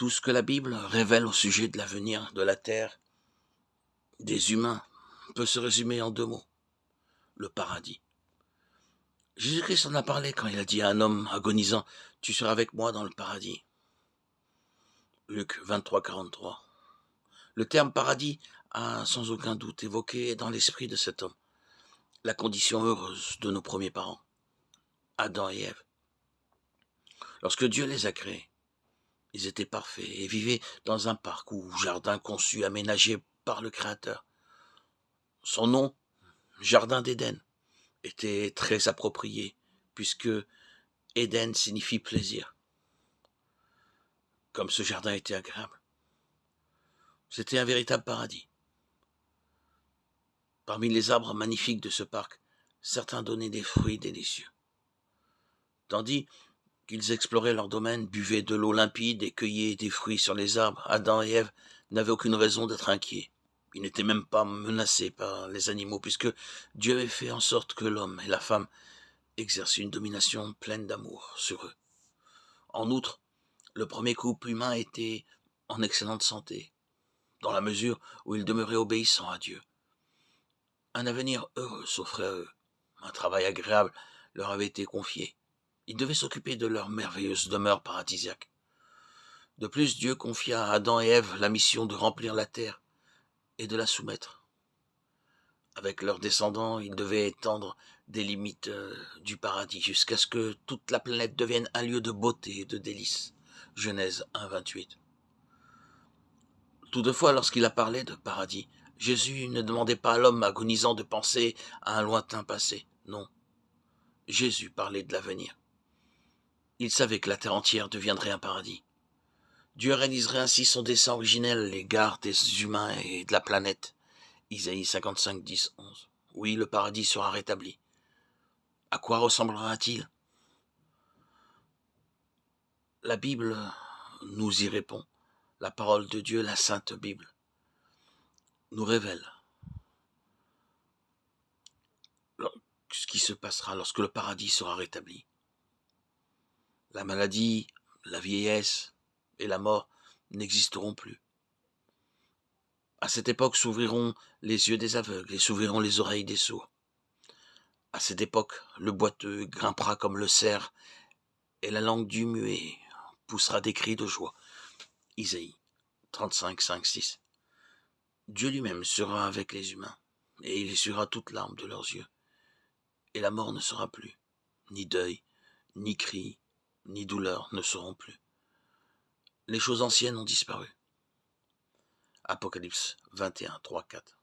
Tout ce que la Bible révèle au sujet de l'avenir de la terre, des humains, peut se résumer en 2 mots. Le paradis. Jésus-Christ en a parlé quand il a dit à un homme agonisant, « Tu seras avec moi dans le paradis ». Luc 23, 43. Le terme paradis a sans aucun doute évoqué dans l'esprit de cet homme la condition heureuse de nos premiers parents, Adam et Ève. Lorsque Dieu les a créés, ils étaient parfaits et vivaient dans un parc ou jardin conçu, aménagé par le Créateur. Son nom, Jardin d'Éden, était très approprié, puisque Éden signifie plaisir. Comme ce jardin était agréable. C'était un véritable paradis. Parmi les arbres magnifiques de ce parc, certains donnaient des fruits délicieux. Tandis qu'ils exploraient leur domaine, buvaient de l'eau limpide et cueillaient des fruits sur les arbres, Adam et Ève n'avaient aucune raison d'être inquiets. Ils n'étaient même pas menacés par les animaux, puisque Dieu avait fait en sorte que l'homme et la femme exercent une domination pleine d'amour sur eux. En outre, le premier couple humain était en excellente santé, dans la mesure où il demeurait obéissant à Dieu. Un avenir heureux s'offrait à eux. Un travail agréable leur avait été confié. Ils devaient s'occuper de leur merveilleuse demeure paradisiaque. De plus, Dieu confia à Adam et Ève la mission de remplir la terre et de la soumettre. Avec leurs descendants, ils devaient étendre des limites du paradis jusqu'à ce que toute la planète devienne un lieu de beauté et de délices. Genèse 1, 28. Toutefois, lorsqu'il a parlé de paradis, Jésus ne demandait pas à l'homme agonisant de penser à un lointain passé. Non. Jésus parlait de l'avenir. Il savait que la terre entière deviendrait un paradis. Dieu réaliserait ainsi son dessein originel à l'égard des humains et de la planète. Isaïe 55, 10, 11. Oui, le paradis sera rétabli. À quoi ressemblera-t-il ? La Bible nous y répond. La parole de Dieu, la Sainte Bible, nous révèle ce qui se passera lorsque le paradis sera rétabli. La maladie, la vieillesse et la mort n'existeront plus. À cette époque s'ouvriront les yeux des aveugles et s'ouvriront les oreilles des sourds. À cette époque, le boiteux grimpera comme le cerf et la langue du muet poussera des cris de joie. Isaïe 35, 5, 6. Dieu lui-même sera avec les humains et il essuiera toute larme de leurs yeux. Et la mort ne sera plus, ni deuil, ni cri, ni douleur ne seront plus. Les choses anciennes ont disparu. Apocalypse 21, 3, 4.